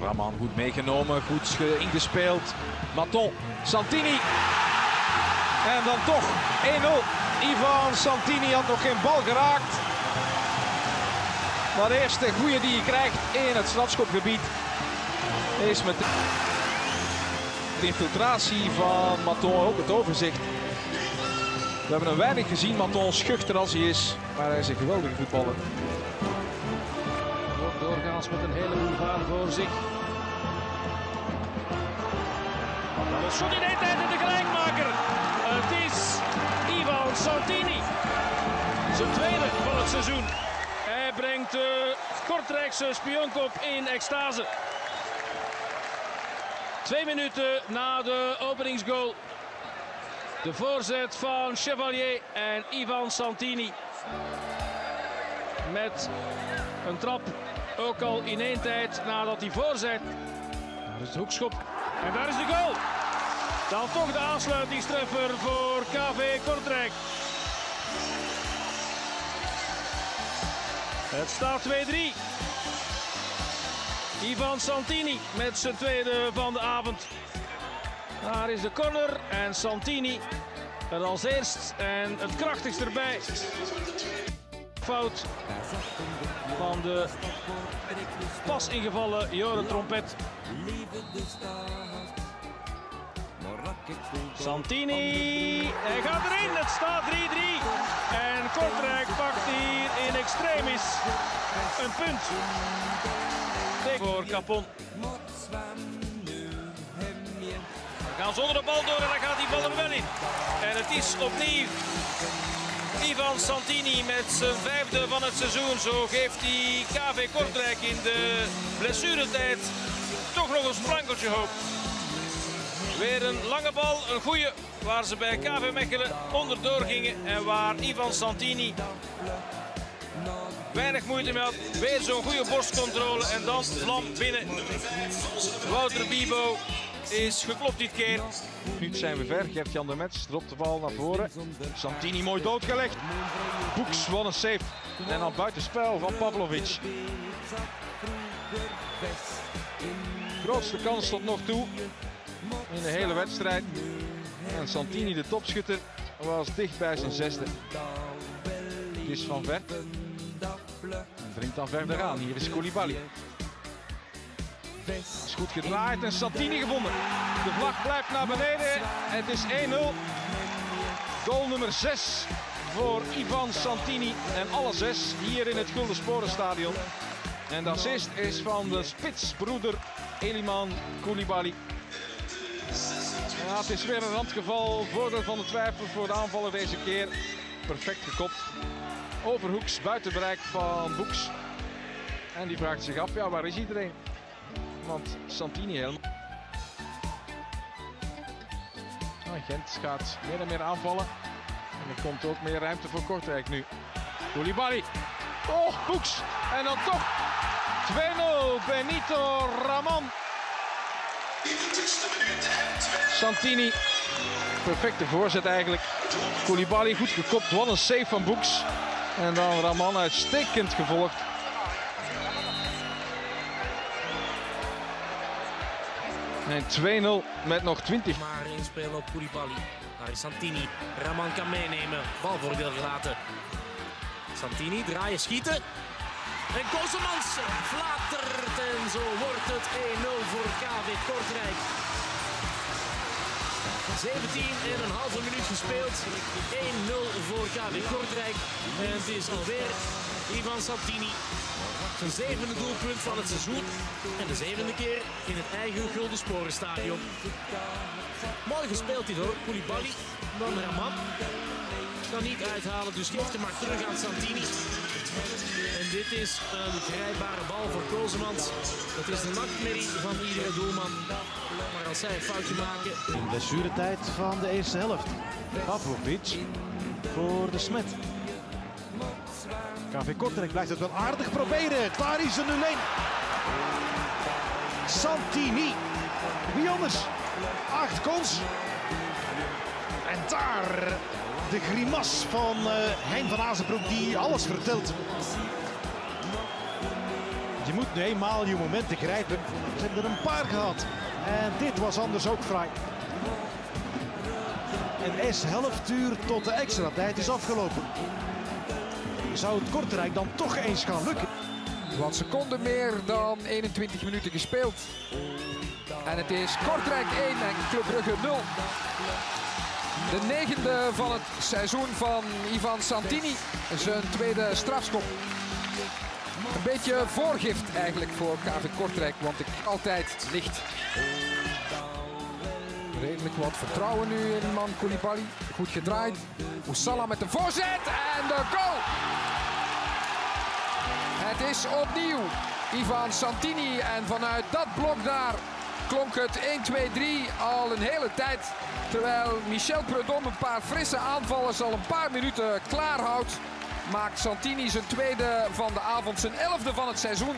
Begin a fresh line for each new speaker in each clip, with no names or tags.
Raman goed meegenomen, goed ingespeeld. Maton, Santini. En dan toch 1-0. Ivan Santini had nog geen bal geraakt. Maar de eerste goeie die je krijgt in het strafschopgebied is met de infiltratie van Maton, ook het overzicht. We hebben hem weinig gezien, Maton, schuchter als hij is, maar hij is een geweldige voetballer.
Doorgaans met een hele boulevard voor zich. Dat is goed in één tijd de gelijkmaker. Het is Ivan Santini. Zijn tweede van het seizoen. Hij brengt de Kortrijkse Spionkop in extase. 2 minuten na de openingsgoal. De voorzet van Chevalier en Ivan Santini. Met een trap, ook al in één tijd nadat hij voorzet. Daar is de hoekschop en daar is de goal. Dan toch de aansluitingstreffer voor KV Kortrijk. Het staat 2-3. Ivan Santini met zijn tweede van de avond. Daar is de corner en Santini er als eerst en het krachtigst erbij. Fout van de pas ingevallen Joren Trompet. Santini, hij gaat erin, het staat 3-3. En Kortrijk pakt hier in extremis een punt. Voor Capon. We gaan zonder de bal door en dan gaat die bal er wel in. En het is opnieuw Ivan Santini met zijn vijfde van het seizoen. Zo geeft hij KV Kortrijk in de blessuretijd toch nog een sprankeltje hoop. Weer een lange bal, een goeie, waar ze bij KV Mechelen onderdoor gingen en waar Ivan Santini weinig moeite mee had. Weer zo'n goede borstcontrole en dan vlam binnen. Wouter Bibo is geklopt dit keer.
Nu zijn we ver. Gert-Jan de Mets dropt de bal naar voren. Santini mooi doodgelegd. Boeks won een save. En dan buitenspel van Pavlovic. Grootste kans tot nog toe in de hele wedstrijd. En Santini, de topschutter, was dicht bij zijn zesde. Het is van ver. En dringt dan verder aan. Hier is Koulibaly. Is goed gedraaid en Santini gevonden. De vlag blijft naar beneden. Het is 1-0. Goal nummer 6 voor Ivan Santini. En alle 6 hier in het Gulden Sporenstadion. En de assist is van de spitsbroeder Eliman Koulibaly. Ja, het is weer een randgeval. Voordeel van de twijfel voor de aanvaller deze keer. Perfect gekopt. Overhoeks, buiten bereik van Boeks. En die vraagt zich af, ja, waar is iedereen? Want Santini helemaal. Gent gaat meer en meer aanvallen. En er komt ook meer ruimte voor Kortrijk nu. Koulibaly. Oh, Boeks. En dan toch 2-0. Benito Raman. Santini. Perfecte voorzet eigenlijk. Koulibaly goed gekopt. Wat een save van Boeks. En dan Raman uitstekend gevolgd. En 2-0 met nog 20.
Maar inspelen op Koulibaly. Daar is Santini. Raman kan meenemen. Balvoordeel gelaten. Santini draaien, schieten. En Kosemans flatert. En zo wordt het 1-0 voor KV Kortrijk. 17,5 minuut gespeeld. 1-0 voor KV Kortrijk. En het is alweer Ivan Santini. Zijn zevende doelpunt van het seizoen. En de zevende keer in het eigen Gulden Sporenstadion. Mooi gespeeld dit hoor, Koulibaly. Dan Raman. Kan niet uithalen, dus geeft hem maar terug aan Santini. En dit is een grijpbare bal voor Kosemans. Het is de nachtmerrie van iedere doelman. Maar als zij een foutje maken...
In blessuretijd van de eerste helft. Pavlovic voor de Smet. KV Kortrijk blijft het wel aardig proberen. Daar is er nu 1. Santini. Wie anders? 8 goals. En daar de grimas van Hein van Azenbroek die alles vertelt. Je moet nu eenmaal je momenten grijpen. Ze hebben er een paar gehad. En dit was anders ook fraai. Een helftuur tot de extra tijd is afgelopen. Zou het Kortrijk dan toch eens gaan lukken?
Wat seconden meer dan 21 minuten gespeeld. En het is Kortrijk 1 en Club Brugge 0. De negende van het seizoen van Ivan Santini. Zijn tweede strafschop. Een beetje voorgift eigenlijk voor KV Kortrijk, want ik altijd licht. Redelijk wat vertrouwen nu in man Koulibaly. Goed gedraaid. Oussala met de voorzet en de goal. Het is opnieuw Ivan Santini en vanuit dat blok daar klonk het 1-2-3 al een hele tijd. Terwijl Michel Prudhomme een paar frisse aanvallers al een paar minuten klaarhoudt, maakt Santini zijn tweede van de avond, zijn 11e van het seizoen.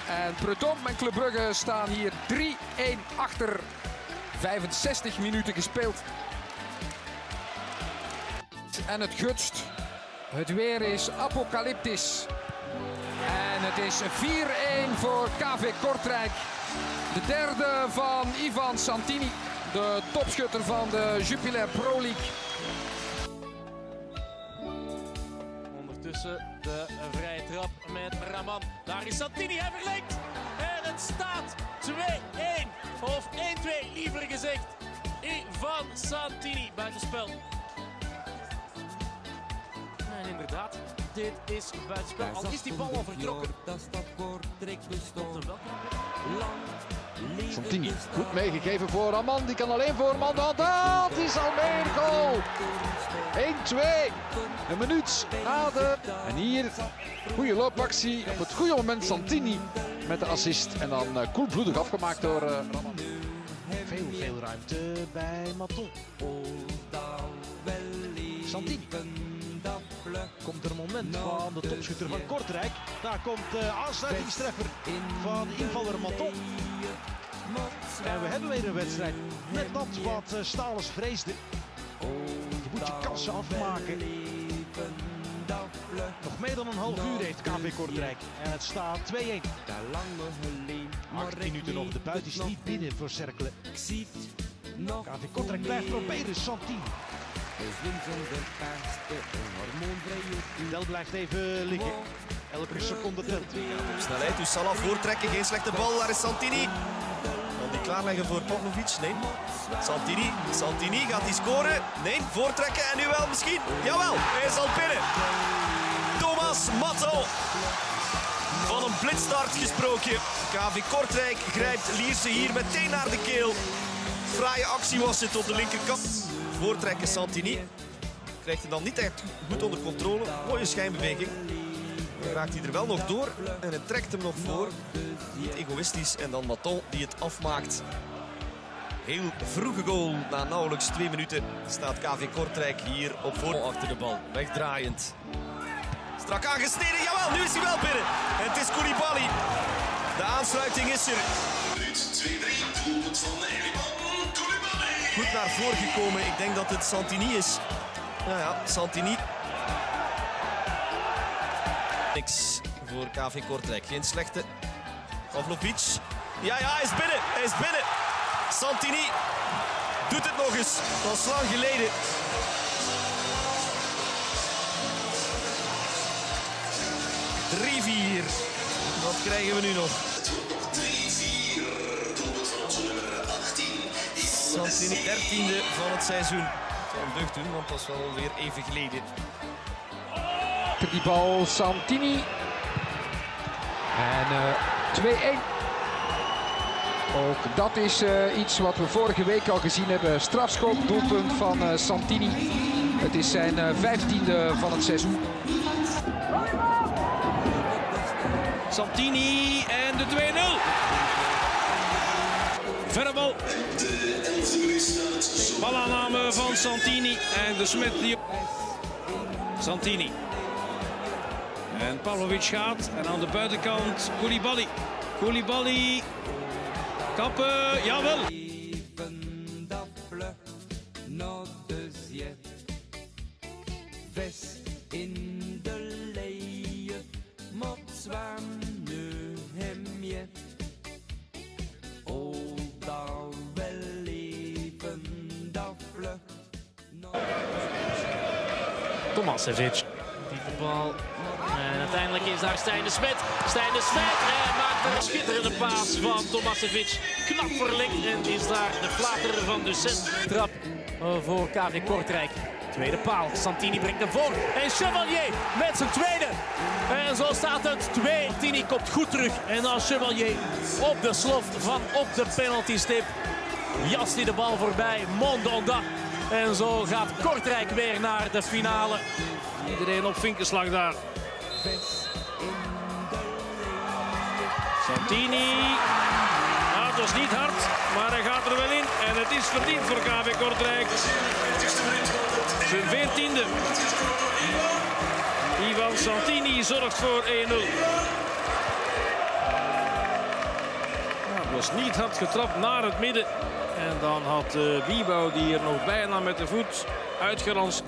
En Prudhomme en Club Brugge staan hier 3-1 achter. 65 minuten gespeeld. En het gutst. Het weer is apocalyptisch. En het is 4-1 voor KV Kortrijk. De derde van Ivan Santini, de topschutter van de Jupiler Pro League.
Ondertussen de vrije trap met Raman. Daar is Santini, hij verlengt. En het staat 2-1. Of 1-2 liever gezegd. Ivan Santini buitenspel. En inderdaad, dit is buitenspel. Al is die bal al vertrokken.
Santini, goed meegegeven voor Raman. Die kan alleen voor man. Dat is Almere goal. 1-2. Een minuut na de... En hier, goede loopactie. Op het goede moment Santini met de assist. En dan koelbloedig afgemaakt door Raman.
Veel ruimte bij Maton. Santini. Komt er een moment van de topschutter van Kortrijk. Daar komt de aansluitingstreffer van invaller Maton. En we hebben weer een wedstrijd met dat wat Stalens vreesde. Je moet je kansen afmaken. Nog meer dan een half uur heeft KV Kortrijk. En het staat 2-1. 8 minuten nog. De buit is niet binnen voor Cercle. KV Kortrijk blijft proberen. Santini. Del blijft even liggen. Elke seconde telt.
Op snelheid, Oussala voortrekken, geen slechte bal. Daar is Santini. Kan die klaarleggen voor Pavlovic? Nee. Santini, gaat hij scoren? Nee, voortrekken en nu wel misschien. Jawel, hij is al binnen. Thomas Matto. Van een blitstart gesproken. KV Kortrijk grijpt Lierse hier meteen naar de keel. Fraaie actie was het op de linkerkant. Voortrekken Santini. Krijgt hij dan niet echt goed onder controle. Mooie schijnbeweging. Dan raakt hij er wel nog door. En het trekt hem nog voor. Niet egoïstisch. En dan Maton die het afmaakt. Heel vroege goal. Na nauwelijks 2 minuten staat KV Kortrijk hier op voor. Achter de bal. Wegdraaiend. Strak aangesneden. Jawel, nu is hij wel binnen. En het is Koulibaly. De aansluiting is er.
Minuut 2-3. Doelpunt van Koulibaly.
Goed naar voren gekomen. Ik denk dat het Santini is. Nou ja, Santini. Niks voor KV Kortrijk. Geen slechte. Pavlovic. Ja, hij is binnen. Hij is binnen. Santini doet het nog eens. Dat was lang geleden. ...3-4. Wat krijgen we nu nog?
Het wordt nog 3-4. Doelpunt van onze nummer 18.
Santini, 13e van het seizoen. Het zal een deugd doen, want dat is wel alweer even geleden.
Die bal Santini. En 2-1. Ook dat is iets wat we vorige week al gezien hebben. Strafschop, doelpunt van Santini. Het is zijn 15e van het seizoen.
Santini en de 2-0. Verre bal. Balaanname van Santini en de Smet. Santini. En Pavlovic gaat. En aan de buitenkant Koulibaly. Koulibaly. Kappen. Jawel.
In de leien, mot zwam nu.
Tomasevic. Diepe bal. En uiteindelijk is daar Stijn de Smet. Stijn de Smet maakt een schitterende paas van Tomasevic. Knap verlinkt en is daar de flater van de cent. Trap voor KV Kortrijk. Tweede paal. Santini brengt hem voor. En Chevalier met zijn tweede. En zo staat het 2. Tini komt goed terug. En dan Chevalier op de slof van op de penaltystip. Jast hij de bal voorbij. Mondonda. En zo gaat Kortrijk weer naar de finale.
Iedereen op vinkenslag daar. Santini. Nou, het was niet hard, maar hij gaat er wel in. En het is verdiend voor KV Kortrijk. Zijn 14e. Ivan Santini zorgt voor 1-0. Nou, het was niet hard getrapt naar het midden. En dan had Biebouw die er nog bijna met de voet uitgeranst.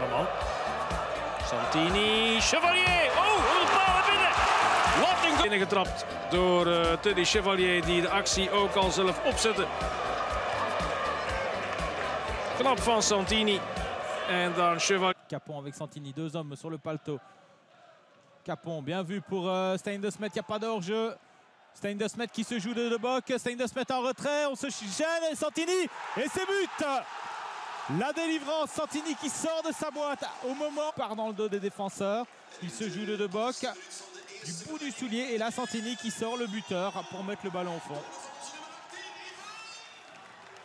Raman. Santini. Chevalier. Oh, de bal naar binnen. Lotting binnengetrapt door Teddy Chevalier die de actie ook al zelf opzette. Knap van Santini. En dan Chevalier.
Capon avec Santini, 2 hommes sur le paletot. Capon, bien vu pour Stijn de Smet, il n'y a pas d'hors-jeu. Stijn de Smet qui se joue de Bock, Stijn de Smet en retrait, on se gêne et Santini, et c'est but. La délivrance, Santini qui sort de sa boîte au moment, part dans le dos des défenseurs. Il se joue de Bock, du bout du soulier, et là Santini qui sort le buteur pour mettre le ballon au fond.